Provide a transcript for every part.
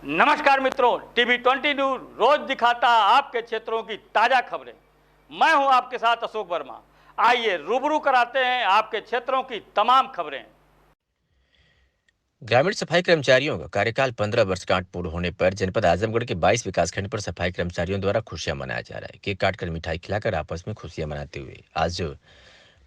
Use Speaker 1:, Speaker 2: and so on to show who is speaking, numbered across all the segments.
Speaker 1: नमस्कार मित्रों, TV 20 news रोज दिखाता आपके क्षेत्रों की ताजा खबरें। मैं हूं आपके साथ अशोक वर्मा। आइए रूबरू कराते हैं आपके क्षेत्रों की तमाम खबरें।
Speaker 2: ग्रामीण सफाई कर्मचारियों का कार्यकाल 15 वर्षगांठ पूर्ण होने पर जनपद आजमगढ़ के 22 विकासखंड पर सफाई कर्मचारियों द्वारा खुशियां मनाया जा रहा है। केक काटकर मिठाई खिलाकर आपस में खुशियां मनाते हुए आज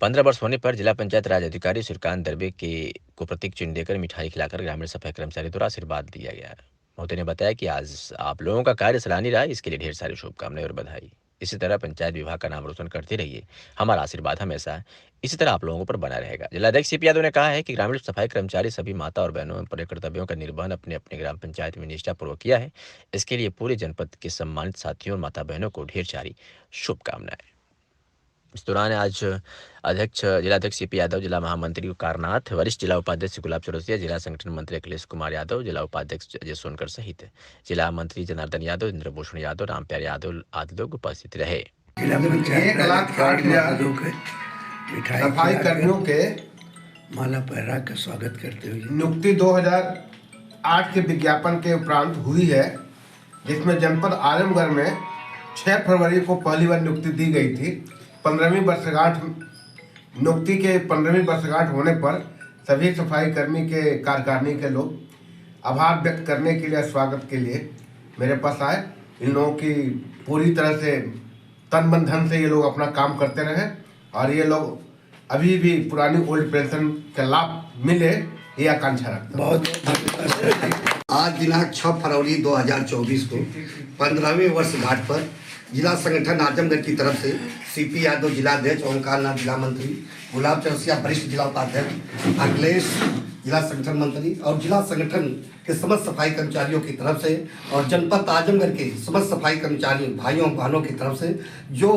Speaker 2: 15 वर्ष होने पर जिला पंचायत राज अधिकारी श्रीकांत दरबे के को प्रतीक चिन्ह देकर मिठाई खिलाकर ग्रामीण सफाई कर्मचारी द्वारा आशीर्वाद दिया गया। महोदय ने बताया कि आज आप लोगों का कार्य सराहनीय रहा, इसके लिए ढेर सारी शुभकामनाएं और बधाई। इसी तरह पंचायत विभाग का नाम रोशन करते रहिए, हमारा आशीर्वाद हमेशा इसी तरह आप लोगों पर बना रहेगा। जिलाध्यक्ष सीपी यादव ने कहा है कि ग्रामीण सफाई कर्मचारी सभी माता और बहनों पर कर्तव्यों का निर्वहन अपने अपने ग्राम पंचायत में निष्ठापूर्वक किया है। इसके लिए पूरे जनपद के सम्मानित साथियों और माता बहनों को ढेर सारी शुभकामनाएं। इस दौरान आज जिलाध्यक्ष सीपी यादव, जिला महामंत्री कारनाथ, वरिष्ठ जिला उपाध्यक्ष गुलाब चौरसिया, जिला संगठन मंत्री अखिलेश कुमार यादव, जिला उपाध्यक्ष अजय सोनकर सहित जिला मंत्री जनार्दन यादव, इंद्रभूषण यादव, रामप्यार यादव आदि लोग उपस्थित रहे।
Speaker 3: सफाई कर्मियों के
Speaker 4: माला पहरा कर स्वागत करते हुए
Speaker 3: नियुक्ति 2008 के विज्ञापन के उपरांत हुई है, जिसमें जनपद आजमगढ़ में 6 फरवरी को पहली बार नियुक्ति दी गई थी। 15वीं वर्षगांठ नियुक्ति के 15वीं वर्षगांठ होने पर सभी सफाई कर्मी के कार्यकारिणी के लोग आभार व्यक्त करने के लिए, स्वागत के लिए मेरे पास आए। इन लोगों की पूरी तरह से तन मन धन से ये लोग अपना काम करते रहे और ये लोग अभी भी पुरानी ओल्ड पेंशन का लाभ मिले, ये आकांक्षा रखता
Speaker 4: बहुत। आज दिनांक 6 फरवरी 2024 को 15वीं वर्षगांठ पर जिला संगठन आजमगढ़ की तरफ से सीपी यादव जिलाध्यक्ष, ओंकारनाथ जिला मंत्री, गुलाब चौरसिया वरिष्ठ जिला उपाध्यक्ष, अखिलेश जिला संगठन मंत्री और जिला संगठन के समस्त सफाई कर्मचारियों की तरफ से और जनपद आजमगढ़ के समस्त सफाई कर्मचारी भाइयों बहनों की तरफ से जो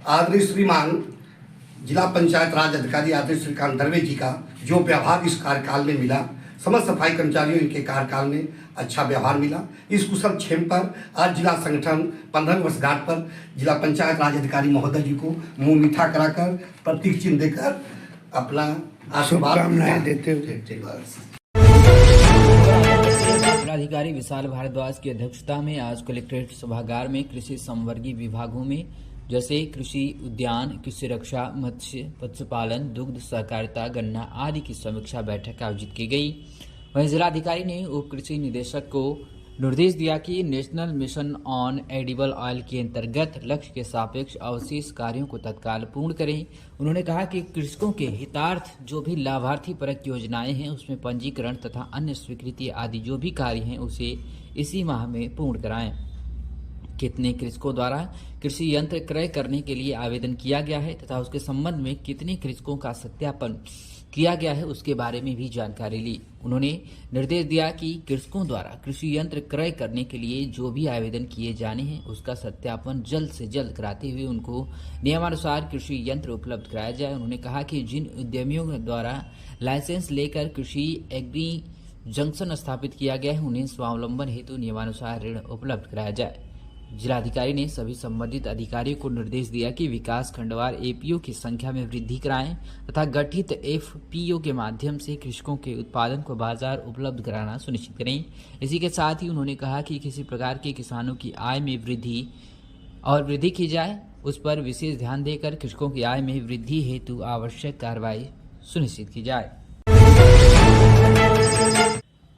Speaker 4: आदरणीय श्रीमान जिला पंचायत राज अधिकारी आदरणीय श्रीकांत दरबे जी का जो व्यवहार इस कार्यकाल में मिला, समस्त सफाई कर्मचारियों के कार्यकाल में अच्छा व्यवहार मिला। इस कुशल क्षेम पर आज जिला संगठन 15वीं वर्षगांठ पर जिला पंचायत राज अधिकारी महोदय जी को मुंह मीठा कराकर प्रतीक चिन्ह देकर अपना शुभकामनाएं देते हुए
Speaker 5: जिलाधिकारी विशाल भारद्वाज की अध्यक्षता में आज कलेक्ट्रेट सभागार में कृषि संवर्गीय विभागों में जैसे कृषि, उद्यान, कृषि रक्षा, मत्स्य पशुपालन, दुग्ध सहकारिता, गन्ना आदि की समीक्षा बैठक आयोजित की गई। वहीं जिलाधिकारी ने उप कृषि निदेशक को निर्देश दिया कि national mission on edible oil के अंतर्गत लक्ष्य के सापेक्ष अवशेष कार्यों को तत्काल पूर्ण करें। उन्होंने कहा कि कृषकों के हितार्थ जो भी लाभार्थी परक योजनाएं हैं उसमें पंजीकरण तथा अन्य स्वीकृति आदि जो भी कार्य हैं उसे इसी माह में पूर्ण कराएं। कितने कृषकों द्वारा कृषि यंत्र क्रय करने के लिए आवेदन किया गया है तथा उसके संबंध में कितने कृषकों का सत्यापन किया गया है उसके बारे में भी जानकारी ली। उन्होंने निर्देश दिया कि कृषकों द्वारा कृषि यंत्र क्रय करने के लिए जो भी आवेदन किए जाने हैं उसका सत्यापन जल्द से जल्द कराते हुए उनको नियमानुसार कृषि यंत्र उपलब्ध कराया जाए। उन्होंने कहा कि जिन उद्यमियों द्वारा लाइसेंस लेकर कृषि एग्री जंक्शन स्थापित किया गया है उन्हें स्वावलंबन हेतु नियमानुसार ऋण उपलब्ध कराया जाए। जिलाधिकारी ने सभी संबंधित अधिकारियों को निर्देश दिया कि विकास खंडवार एपीओ की संख्या में वृद्धि कराएं तथा गठित एफपीओ के माध्यम से कृषकों के उत्पादन को बाजार उपलब्ध कराना सुनिश्चित करें। इसी के साथ ही उन्होंने कहा कि किसी प्रकार के किसानों की आय में वृद्धि की जाए, उस पर विशेष ध्यान देकर कृषकों की आय में वृद्धि हेतु आवश्यक कार्रवाई सुनिश्चित की जाए।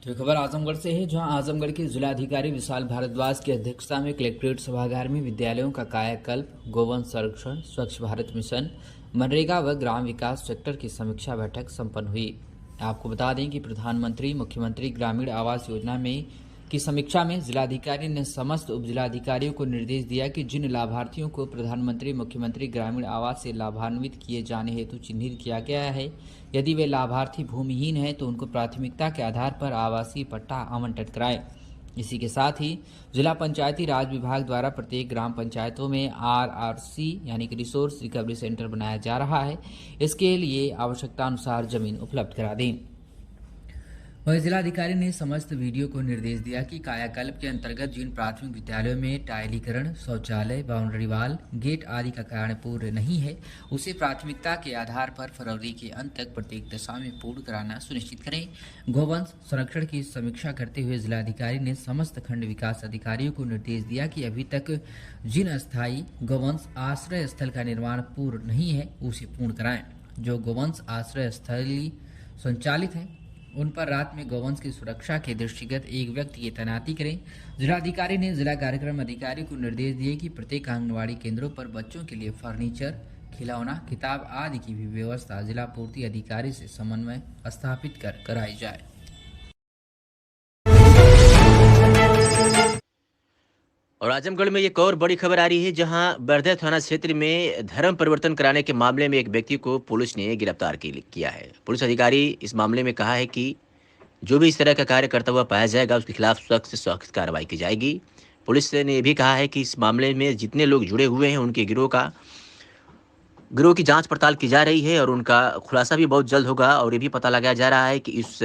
Speaker 5: तो खबर आजमगढ़ से है, जहां आजमगढ़ के जिलाधिकारी विशाल भारद्वाज की अध्यक्षता में कलेक्ट्रेट सभागार में विद्यालयों का कायाकल्प, गोवंश संरक्षण, स्वच्छ भारत मिशन, मनरेगा व ग्राम विकास सेक्टर की समीक्षा बैठक संपन्न हुई। आपको बता दें कि प्रधानमंत्री मुख्यमंत्री ग्रामीण आवास योजना में की समीक्षा में जिलाधिकारी ने समस्त उप जिलाधिकारियों को निर्देश दिया कि जिन लाभार्थियों को प्रधानमंत्री मुख्यमंत्री ग्रामीण आवास से लाभान्वित किए जाने हेतु चिन्हित किया गया है, यदि वे लाभार्थी भूमिहीन हैं तो उनको प्राथमिकता के आधार पर आवासीय पट्टा आवंटित कराएं। इसी के साथ ही जिला पंचायती राज विभाग द्वारा प्रत्येक ग्राम पंचायतों में आरआरसी यानी कि रिसोर्स रिकवरी सेंटर बनाया जा रहा है। इसके लिए आवश्यकता अनुसार जमीन उपलब्ध करा दें। वहीं जिलाधिकारी ने समस्त वीडियो को निर्देश दिया कि कायाकल्प के अंतर्गत जिन प्राथमिक विद्यालयों में टाइलीकरण, शौचालय, बाउंड्री वाल, गेट आदि का कार्य पूर्ण नहीं है, उसे प्राथमिकता के आधार पर फरवरी के अंत तक प्रत्येक दशा में पूर्ण कराना सुनिश्चित करें। गौवंश संरक्षण की समीक्षा करते हुए जिलाधिकारी ने समस्त खंड विकास अधिकारियों को निर्देश दिया कि अभी तक जिन अस्थायी गौवंश आश्रय स्थल का निर्माण पूर्ण नहीं है, उसे पूर्ण कराएं। जो गौवंश आश्रय स्थल संचालित हैं, उन पर रात में गौवंश की सुरक्षा के दृष्टिगत एक व्यक्ति की तैनाती करें। जिलाधिकारी ने जिला कार्यक्रम अधिकारी को निर्देश दिए कि प्रत्येक आंगनबाड़ी केंद्रों पर बच्चों के लिए फर्नीचर, खिलौना, किताब आदि की भी व्यवस्था जिला पूर्ति अधिकारी से समन्वय स्थापित कर कराई जाए।
Speaker 2: और आजमगढ़ में एक और बड़ी खबर आ रही है, जहां बरधा थाना क्षेत्र में धर्म परिवर्तन कराने के मामले में एक व्यक्ति को पुलिस ने गिरफ्तार किया है। पुलिस अधिकारी इस मामले में कहा है कि जो भी इस तरह का कार्य करता हुआ पाया जाएगा, उसके खिलाफ सख्त से सख्त कार्रवाई की जाएगी। पुलिस ने यह भी कहा है कि इस मामले में जितने लोग जुड़े हुए हैं, उनके गिरोह की जांच पड़ताल की जा रही है और उनका खुलासा भी बहुत जल्द होगा। और ये भी पता लगाया जा रहा है कि इस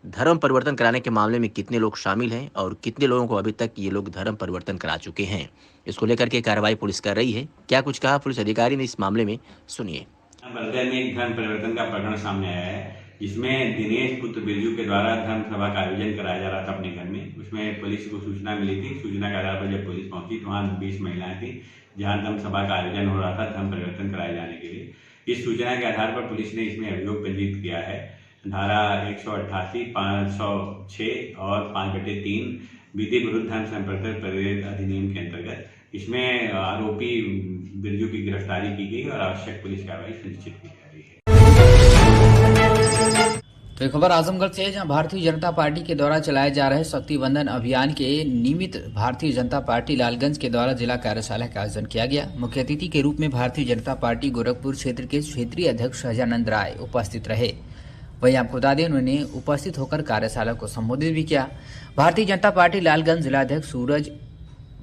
Speaker 2: धर्म परिवर्तन कराने के मामले में कितने लोग शामिल हैं और कितने लोगों को अभी तक ये लोग धर्म परिवर्तन करा चुके हैं। इसको लेकर के कार्रवाई पुलिस कर रही है। क्या कुछ कहा पुलिस अधिकारी ने इस मामले में, सुनिए।
Speaker 6: बरधा में एक धर्म परिवर्तन का प्रकरण सामने आया है, जिसमें दिनेश पुत्र बिरजू के द्वारा धर्म सभा का आयोजन कराया जा रहा था अपने घर में। उसमें पुलिस को सूचना मिली थी। सूचना के आधार पर जब पुलिस पहुंची तो वहाँ 20 महिलाएं थी, जहाँ धर्म सभा का आयोजन हो रहा था धर्म परिवर्तन कराए जाने के लिए। इस सूचना के आधार पर पुलिस ने इसमें अभियोग पंजीकृत किया है। धारा 188, 506 और 5/3 विधि विरुद्ध धर्म संप्रदाय प्रतिरोध अधिनियम के अंतर्गत इसमें आरोपी बिरजू की गिरफ्तारी की गई और आवश्यक पुलिस कार्रवाई सुनिश्चित की जा रही है।
Speaker 5: तो एक खबर आजमगढ़ से है, जहां भारतीय जनता पार्टी के द्वारा चलाए जा रहे शक्ति बंधन अभियान के निमित्त भारतीय जनता पार्टी लालगंज के द्वारा जिला कार्यशाला का आयोजन किया गया। मुख्य अतिथि के रूप में भारतीय जनता पार्टी गोरखपुर क्षेत्र के क्षेत्रीय अध्यक्ष सहजानंद राय उपस्थित रहे। वहीं आपको बता दें, उन्होंने उपस्थित होकर कार्यशाला को संबोधित भी किया। भारतीय जनता पार्टी लालगंज जिलाध्यक्ष सूरज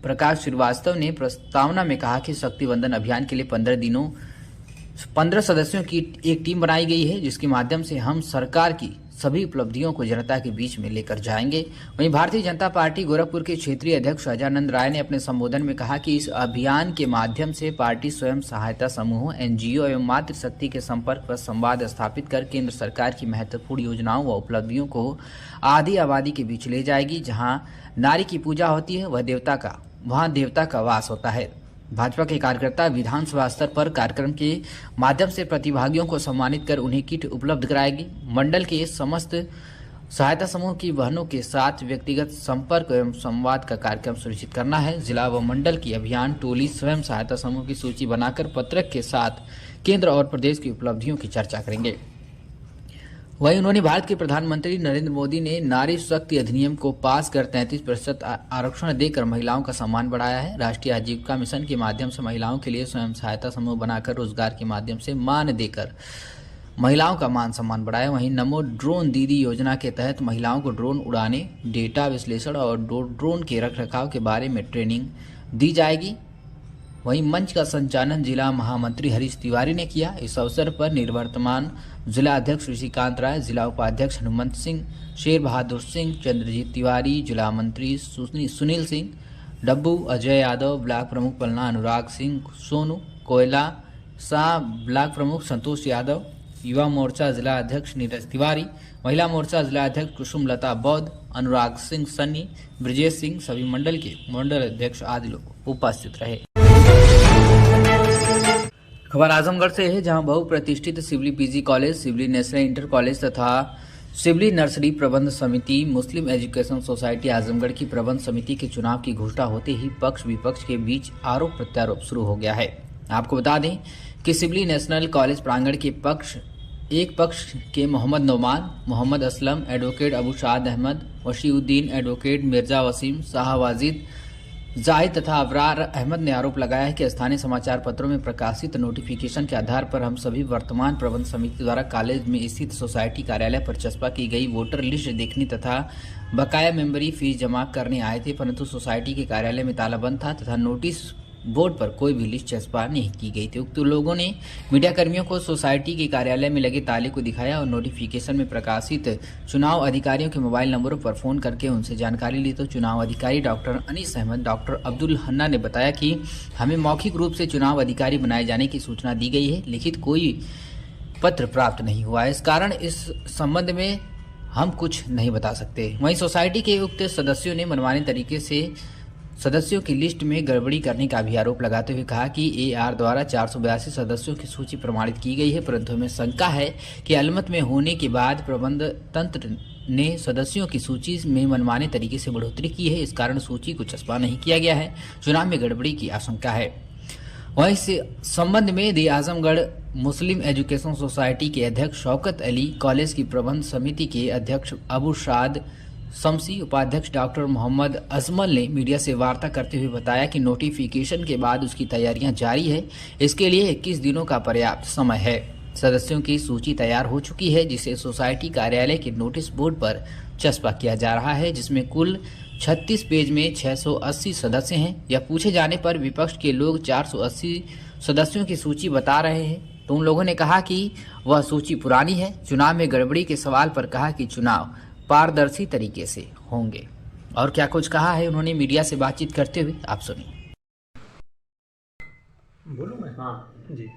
Speaker 5: प्रकाश श्रीवास्तव ने प्रस्तावना में कहा कि शक्ति बंधन अभियान के लिए 15 सदस्यों की एक टीम बनाई गई है, जिसके माध्यम से हम सरकार की सभी उपलब्धियों को जनता के बीच में लेकर जाएंगे। वहीं भारतीय जनता पार्टी गोरखपुर के क्षेत्रीय अध्यक्ष सहजानंद राय ने अपने संबोधन में कहा कि इस अभियान के माध्यम से पार्टी स्वयं सहायता समूहों, एनजीओ एवं मातृशक्ति के संपर्क पर संवाद स्थापित कर केंद्र सरकार की महत्वपूर्ण योजनाओं व उपलब्धियों को आधी आबादी के बीच ले जाएगी। जहां नारी की पूजा होती है, वहां देवता का वास होता है। भाजपा के कार्यकर्ता विधानसभा स्तर पर कार्यक्रम के माध्यम से प्रतिभागियों को सम्मानित कर उन्हें किट उपलब्ध कराएगी। मंडल के समस्त सहायता समूह की बहनों के साथ व्यक्तिगत संपर्क एवं संवाद का कार्यक्रम सुनिश्चित करना है। जिला व मंडल की अभियान टोली स्वयं सहायता समूह की सूची बनाकर पत्रक के साथ केंद्र और प्रदेश की उपलब्धियों की चर्चा करेंगे। वहीं उन्होंने भारत के प्रधानमंत्री नरेंद्र मोदी ने नारी शक्ति अधिनियम को पास कर 33% आरक्षण देकर महिलाओं का सम्मान बढ़ाया है। राष्ट्रीय आजीविका मिशन के माध्यम से महिलाओं के लिए स्वयं सहायता समूह बनाकर रोजगार के माध्यम से मान देकर महिलाओं का मान सम्मान बढ़ाया। वहीं नमो ड्रोन दीदी योजना के तहत महिलाओं को ड्रोन उड़ाने, डेटा विश्लेषण और ड्रोन के रखरखाव के बारे में ट्रेनिंग दी जाएगी। वहीं मंच का संचालन जिला महामंत्री हरीश तिवारी ने किया। इस अवसर पर निवर्तमान जिला अध्यक्ष ऋषिकांत राय, जिला उपाध्यक्ष हनुमंत सिंह, शेर बहादुर सिंह, चंद्रजीत तिवारी, जिला मंत्री सुनील सिंह, डब्बू, अजय यादव, ब्लॉक प्रमुख पलना अनुराग सिंह, सोनू कोयला शाह, ब्लॉक प्रमुख संतोष यादव, युवा मोर्चा जिला अध्यक्ष नीरज तिवारी, महिला मोर्चा जिला अध्यक्ष कुसुम लता बौद्ध, अनुराग सिंह सन्नी, ब्रजेश सिंह, सभी मंडल के मंडल अध्यक्ष आदि लोग उपस्थित रहे। खबर आजमगढ़ से है, जहां बहुप्रतिष्ठित Sivli PG college, Sivli national inter college तथा सिवली नर्सरी प्रबंध समिति, मुस्लिम एजुकेशन सोसाइटी आजमगढ़ की प्रबंध समिति के चुनाव की घोषणा होते ही पक्ष विपक्ष के बीच आरोप प्रत्यारोप शुरू हो गया है। आपको बता दें कि सिवली नेशनल कॉलेज प्रांगण के एक पक्ष के मोहम्मद नोमान, मोहम्मद असलम, एडवोकेट अबू शाद अहमद, वशीउद्दीन, एडवोकेट मिर्जा वसीम, शाह वाजिद, जाहिद तथा अबरार अहमद ने आरोप लगाया है कि स्थानीय समाचार पत्रों में प्रकाशित नोटिफिकेशन के आधार पर हम सभी वर्तमान प्रबंध समिति द्वारा कॉलेज में स्थित सोसाइटी कार्यालय पर चस्पा की गई वोटर लिस्ट देखने तथा बकाया मेंबरी फीस जमा करने आए थे, परंतु सोसाइटी के कार्यालय में ताला बंद था तथा नोटिस बोर्ड पर कोई भी लिस्ट चस्पा नहीं की गई थी। उक्त लोगों ने मीडिया कर्मियों को सोसाइटी के कार्यालय में लगे ताले को दिखाया और नोटिफिकेशन में प्रकाशित चुनाव अधिकारियों के मोबाइल नंबरों पर फोन करके उनसे जानकारी ली। तो चुनाव अधिकारी डॉक्टर अनीस अहमद, डॉक्टर अब्दुल हन्ना ने बताया कि हमें मौखिक रूप से चुनाव अधिकारी बनाए जाने की सूचना दी गई है, लिखित कोई पत्र प्राप्त नहीं हुआ है। इस कारण इस संबंध में हम कुछ नहीं बता सकते। वहीं सोसाइटी के उक्त सदस्यों ने मनमाने तरीके से सदस्यों की लिस्ट में गड़बड़ी करने का भी आरोप लगाते हुए कहा कि AR द्वारा 482 सदस्यों की सूची प्रमाणित की गई है, परंतु हमें शंका है कि अलमत में होने के बाद प्रबंध तंत्र ने सदस्यों की सूची में मनमाने तरीके से बढ़ोतरी की है, इस कारण सूची को चस्पा नहीं किया गया है। चुनाव में गड़बड़ी की आशंका है। वहीं इस संबंध में दी आजमगढ़ मुस्लिम एजुकेशन सोसाइटी के अध्यक्ष शौकत अली, कॉलेज की प्रबंध समिति के अध्यक्ष अबू शाद शमसी, उपाध्यक्ष डॉक्टर मोहम्मद अजमल ने मीडिया से वार्ता करते हुए बताया कि नोटिफिकेशन के बाद उसकी तैयारियां जारी है। इसके लिए 21 दिनों का पर्याप्त समय है। सदस्यों की सूची तैयार हो चुकी है, जिसे सोसाइटी कार्यालय के नोटिस बोर्ड पर चस्पा किया जा रहा है, जिसमें कुल 36 पेज में 680 सदस्य हैं। यह पूछे जाने पर विपक्ष के लोग 480 सदस्यों की सूची बता रहे हैं, तो उन लोगों ने कहा कि वह सूची पुरानी है। चुनाव में गड़बड़ी के सवाल पर कहा कि चुनाव पारदर्शी तरीके से होंगे। और क्या कुछ कहा है उन्होंने मीडिया से बातचीत करते हुए, आप सुनिए।
Speaker 7: बोलूँ मैं? हाँ जी।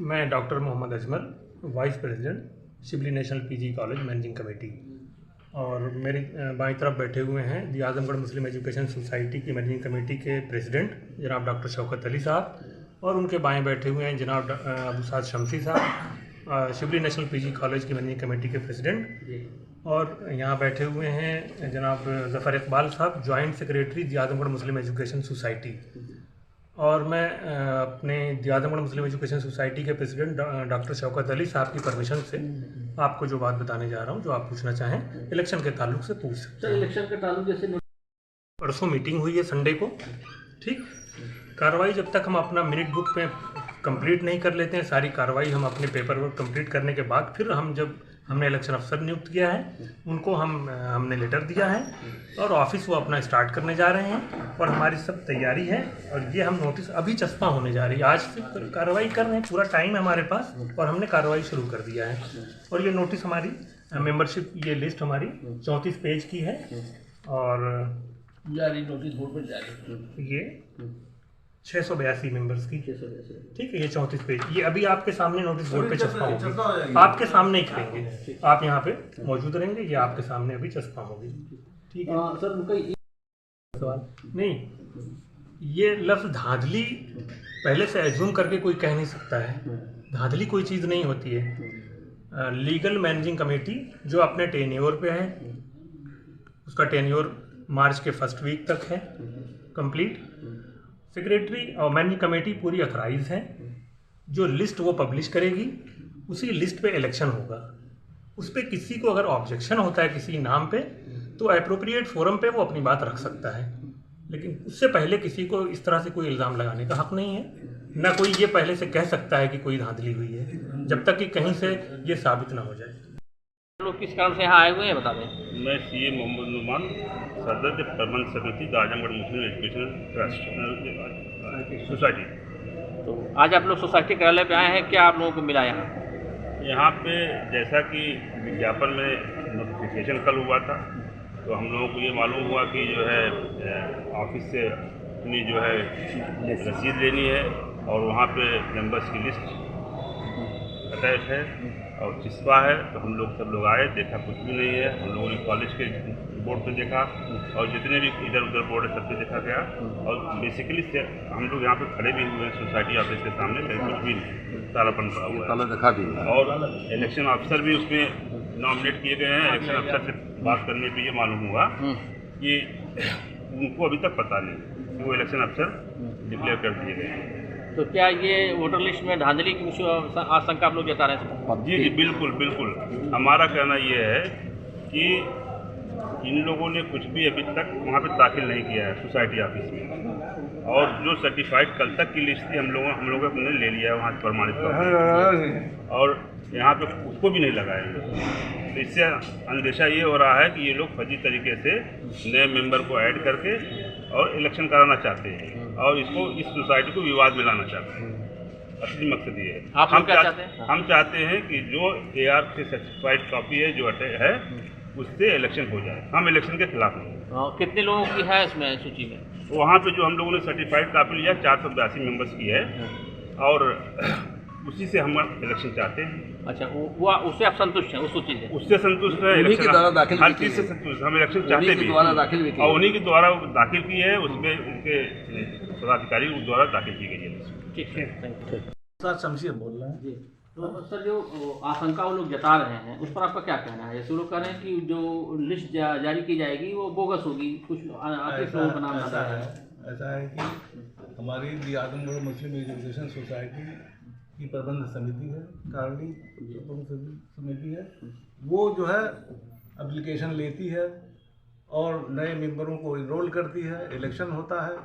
Speaker 7: मैं doctor Mohammad Ajmal, vice president Shibli national PG college managing committee, और मेरी बाईं तरफ बैठे हुए हैं the Azamgarh Muslim education society की मैनेजिंग कमेटी के प्रेसिडेंट जनाब डॉक्टर शौकत अली साहब, और उनके बाएं बैठे हुए हैं जनाब अबू साद शमसी साहब, शिबली नेशनल PG कॉलेज की मैनेजिंग कमेटी के प्रेसिडेंट, और यहाँ बैठे हुए हैं जनाब ज़फ़र इकबाल साहब, जॉइंट सेक्रेटरी दी आजमगढ़ मुस्लिम एजुकेशन सोसाइटी। और मैं अपने दी आजमगढ़ मुस्लिम एजुकेशन सोसाइटी के प्रेसिडेंट डॉक्टर शौकत अली साहब की परमिशन से आपको जो बात बताने जा रहा हूँ, जो आप पूछना चाहें इलेक्शन के ताल्लुक से पूछ सकते हैं।
Speaker 8: इलेक्शन के ताल्लुक जैसे
Speaker 7: परसों मीटिंग हुई है संडे को, ठीक। कार्रवाई जब तक हम अपना मिनट बुक में कंप्लीट नहीं कर लेते हैं, सारी कार्रवाई हम अपने पेपर वर्क कंप्लीट करने के बाद फिर हम जब हमने इलेक्शन अफसर नियुक्त किया है, उनको हमने लेटर दिया है और ऑफिस वो अपना स्टार्ट करने जा रहे हैं, और हमारी सब तैयारी है। और ये हम नोटिस अभी चस्पा होने जा रही है, आज से कार्रवाई कर रहे हैं, पूरा टाइम है हमारे पास, और हमने कार्रवाई शुरू कर दिया है। और ये नोटिस हमारी मेंबरशिप, ये लिस्ट हमारी 34 पेज की है, और
Speaker 8: जारी नोटिस बोर्ड पर जारी
Speaker 7: ये 682 मेंबर्स की, ठीक है। ये 34 पेज, ये अभी आपके सामने नोटिस बोर्ड पे चस्पा होगी, आपके सामने ही करेंगे, आप यहाँ पे मौजूद रहेंगे, ये आपके सामने अभी चस्पा होगी, ठीक है।
Speaker 8: सर उनका
Speaker 7: सवाल नहीं, ये लफ्ज़ धांधली पहले से एज्यूम करके कोई कह नहीं सकता है। धांधली कोई चीज़ नहीं होती है। लीगल मैनेजिंग कमेटी जो अपने टेन्योर पे है, उसका टेन्योर मार्च के फर्स्ट वीक तक है कंप्लीट। सेक्रेटरी और मैनेजिंग कमेटी पूरी अथराइज है। जो लिस्ट वो पब्लिश करेगी, उसी लिस्ट पे इलेक्शन होगा। उस पर किसी को अगर ऑब्जेक्शन होता है किसी नाम पे, तो एप्रोप्रिएट फोरम पे वो अपनी बात रख सकता है, लेकिन उससे पहले किसी को इस तरह से कोई इल्ज़ाम लगाने का हक नहीं है। ना कोई ये पहले से कह सकता है कि कोई धांधली हुई है, जब तक कि कहीं से ये साबित ना हो जाए।
Speaker 8: लोग किस कारण से यहाँ आए हुए हैं बता दें।
Speaker 9: मैं CA मोहम्मद नुमान, सदर प्रबंध समिति Azamgarh Muslim education trust society.
Speaker 8: तो आज आप लोग सोसाइटी कार्यालय पे आए हैं, क्या आप लोगों को मिला
Speaker 9: यहाँ पे? जैसा कि विज्ञापन में नोटिफिकेशन कल हुआ था, तो हम लोगों को ये मालूम हुआ कि जो है ऑफिस से अपनी जो है रसीद लेनी है, और वहाँ पे मेंबर्स की लिस्ट अटैच है और चिस्पा है। तो हम लोग सब लोग आए, देखा कुछ भी नहीं है। हम लोगों ने कॉलेज के बोर्ड पे देखा, और जितने भी इधर उधर बोर्ड है सब पे देखा गया, और बेसिकली हम लोग यहाँ पे खड़े भी हुए हैं सोसाइटी ऑफिस के सामने, कहीं कुछ भी नहीं, तालापन पड़ा हुआ है। और इलेक्शन अफसर भी उसमें नॉमिनेट किए गए हैं। इलेक्शन अफसर से बात करने पर ये मालूम हुआ कि उनको अभी तक पता नहीं कि वो इलेक्शन अफसर डिक्लेयर कर दिए गए हैं।
Speaker 8: तो क्या ये वोटर लिस्ट में धांधली की आशंका आप लोग जता रहे हैं?
Speaker 9: जी बिल्कुल बिल्कुल। हमारा कहना ये है कि इन लोगों ने कुछ भी अभी तक वहाँ पे दाखिल नहीं किया है सोसाइटी ऑफिस में, और जो सर्टिफाइड कल तक की लिस्ट थी हम लोगों ने ले लिया है वहाँ से प्रमाणित, और यहाँ पे उसको भी नहीं लगाया। तो इससे अंदेशा ये हो रहा है कि ये लोग फर्जी तरीके से नए मेंबर को ऐड करके और इलेक्शन कराना चाहते हैं और इसको इस सोसाइटी को विवाद में लाना चाहते हैं। असली मकसद ये है।
Speaker 8: आप लोग क्या चाहते हैं?
Speaker 9: हम चाहते हैं कि जो AR से सर्टिफाइड कॉपी है जो है उससे इलेक्शन हो जाए। हम इलेक्शन के खिलाफ हैं।
Speaker 8: कितने लोगों की है इसमें सूची में?
Speaker 9: वहाँ पे जो हम लोगों ने सर्टिफाइड कॉपी लिया 482 मेंबर्स की है और उसी से हम इलेक्शन चाहते हैं।
Speaker 8: अच्छा, वो उससे आप संतुष्ट हैं? उस सूची से
Speaker 9: उससे संतुष्ट है,
Speaker 10: उन्हीं के द्वारा दाखिल
Speaker 9: हर चीज़ से संतुष्ट। हम इलेक्शन चाहते भी और उन्हीं के द्वारा दाखिल की है, उसमें उनके पदाधिकारी द्वारा दाखिल की गई है।
Speaker 8: ठीक है, थैंक यू।
Speaker 10: सर शमशी बोल रहे हैं
Speaker 8: जी, तो सर जो आशंका वो लोग जता रहे हैं उस पर आपका क्या कहना है? जैसे वो लोग कह रहे हैं कि जो लिस्ट जारी की जाएगी वो बोगस होगी, कुछ अतिरिक्त लोगों का नाम आता है।
Speaker 10: ऐसा है कि हमारी दी आजमगढ़ मुस्लिम एजुकेशन सोसाइटी की प्रबंध समिति है, कारणी प्रबंध समिति है, वो जो है एप्लीकेशन लेती है और नए मेंबरों को इनरोल करती है, इलेक्शन होता है,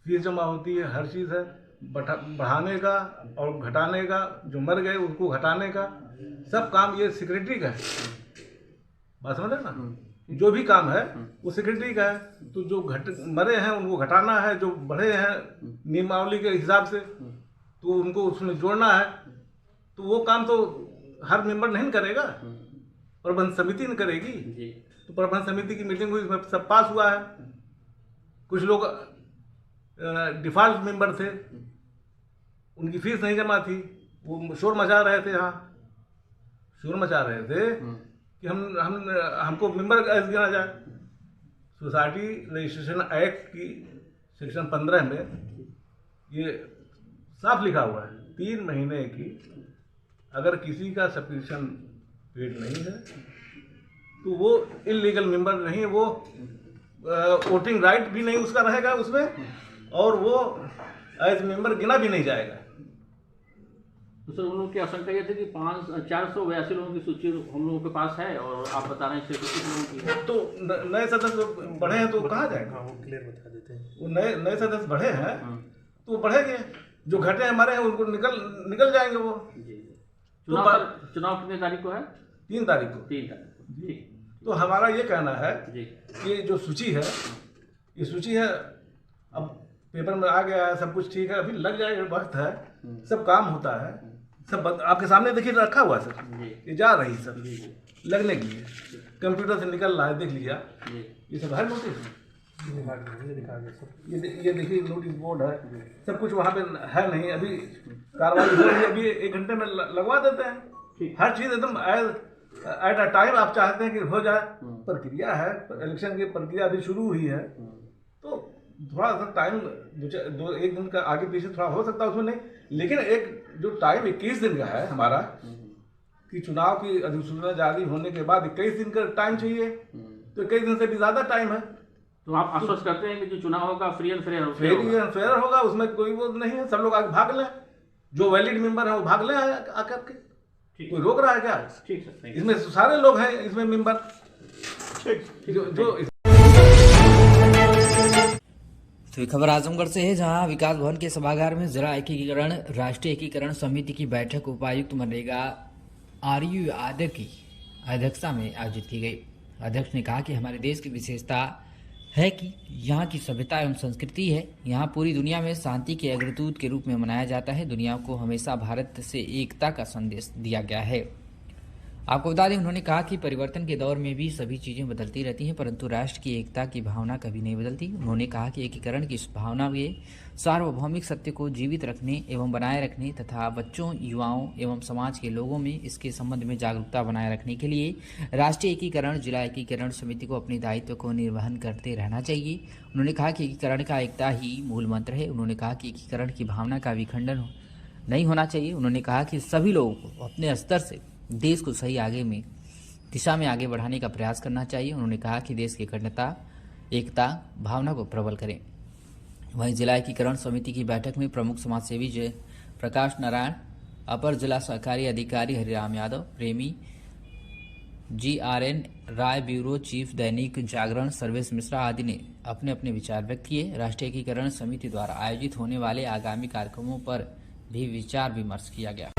Speaker 10: फीस जमा होती है, हर चीज़ है। बढ़ाने का और घटाने का, जो मर गए उनको घटाने का सब काम ये सेक्रेटरी का है। बात समझ रहे ना? जो भी काम है वो सेक्रेटरी का है। तो जो मरे हैं उनको घटाना है, जो बढ़े हैं नियमावली के हिसाब से तो उनको उसमें जोड़ना है। तो वो काम तो हर मेंबर नहीं करेगा, प्रबंध समिति ने करेगी। तो प्रबंध समिति की मीटिंग हुई, इसमें सब पास हुआ है। कुछ लोग डिफॉल्ट मेंबर थे, उनकी फीस नहीं जमा थी, वो शोर मचा रहे थे, शोर मचा रहे थे कि हमको मेंबर ऐसे गिना जाए। सोसाइटी रजिस्ट्रेशन एक्ट की सेक्शन 15 में ये साफ लिखा हुआ है 3 महीने की अगर किसी का सब्सक्रिप्शन पेड नहीं है तो वो इलीगल मेंबर नहीं है, वो वोटिंग राइट भी नहीं उसका रहेगा उसमें और वो एज मेंबर गिना भी नहीं जाएगा।
Speaker 8: तो सर उन लोगों की आशंका ये थी कि 482 लोगों की सूची हम लोगों के पास है और आप बता रहे हैं 600 लोगों की है।
Speaker 10: तो नए सदस्य बढ़े हैं तो कहाँ जाएगा? वो क्लियर बता देते हैं। वो नए सदस्य बढ़े हैं तो बढ़ेंगे, जो घटे हमारे हैं उनको निकल जाएंगे वो।
Speaker 8: चुनाव कितने तारीख को है?
Speaker 10: 3 तारीख को।
Speaker 8: 3 तारीख को।
Speaker 10: तो हमारा ये कहना है कि जो सूची है, ये सूची है, अब पेपर में आ गया है, सब कुछ ठीक है, अभी लग जाएगा, वक्त है, सब काम होता है, सब आपके सामने देखिए रखा हुआ सर, ये जा रही सब लगने के लिए, कंप्यूटर से निकल रहा है, देख लिया, ये सब है नोटिस, ये देखिए नोटिस बोर्ड है, सब कुछ वहाँ पे है नहीं, अभी कार्रवाई हो रही है, अभी 1 घंटे में लगवा देते हैं, हर चीज़ एकदम एट अ टाइम आप चाहते हैं कि हो जाए, प्रक्रिया है, इलेक्शन की प्रक्रिया अभी शुरू हुई है, तो थोड़ा सा टाइम 1 दिन का आगे पीछे थोड़ा हो सकता है उसमें नहीं, लेकिन एक जो टाइम 21 दिन का है हमारा कि चुनाव की अधिसूचना जारी होने के बाद 21 दिन का टाइम चाहिए, तो 21 दिन से भी ज़्यादा टाइम है।
Speaker 8: तो आप आश्वस्त करते हैं कि जो चुनाव होगा फ्री एंड
Speaker 10: फेयर होगा, उसमें कोई वो नहीं है, सब लोग आगे भाग लें, जो वैलिड मेंबर है वो भाग लें आकर के, कोई रोक रहा है क्या?
Speaker 8: ठीक है,
Speaker 10: इसमें सारे लोग हैं इसमें मेंबर, जो
Speaker 5: तो ये खबर आजमगढ़ से है, जहां विकास भवन के सभागार में जिला एकीकरण राष्ट्रीय एकीकरण समिति की बैठक उपायुक्त मनरेगा आरयू यादव की अध्यक्षता में आयोजित की गई। अध्यक्ष ने कहा कि हमारे देश की विशेषता है कि यहाँ की सभ्यता एवं संस्कृति है, यहाँ पूरी दुनिया में शांति के अग्रदूत के रूप में मनाया जाता है, दुनिया को हमेशा भारत से एकता का संदेश दिया गया है। आपको बता दें, उन्होंने कहा कि परिवर्तन के दौर में भी सभी चीज़ें बदलती रहती हैं, परंतु राष्ट्र की एकता की भावना कभी नहीं बदलती। उन्होंने कहा कि एकीकरण की इस भावना के सार्वभौमिक सत्य को जीवित रखने एवं बनाए रखने तथा बच्चों, युवाओं एवं समाज के लोगों में इसके संबंध में जागरूकता बनाए रखने के लिए राष्ट्रीय एकीकरण जिला एकीकरण समिति को अपने दायित्व को निर्वहन करते रहना चाहिए। उन्होंने कहा कि एकीकरण का एकता ही मूल मंत्र है। उन्होंने कहा कि एकीकरण की भावना का विखंडन नहीं होना चाहिए। उन्होंने कहा कि सभी लोगों को अपने स्तर से देश को सही दिशा में आगे बढ़ाने का प्रयास करना चाहिए। उन्होंने कहा कि देश की अखंडता, एकता भावना को प्रबल करें। वहीं जिला एकीकरण समिति की बैठक में प्रमुख समाजसेवी जय प्रकाश नारायण, अपर जिला सहकारी अधिकारी हरिराम यादव, प्रेमी GRN राय, ब्यूरो चीफ दैनिक जागरण सर्वेश मिश्रा आदि ने अपने अपने विचार व्यक्त किए। राष्ट्रीय एकीकरण समिति द्वारा आयोजित होने वाले आगामी कार्यक्रमों पर भी विचार विमर्श किया गया।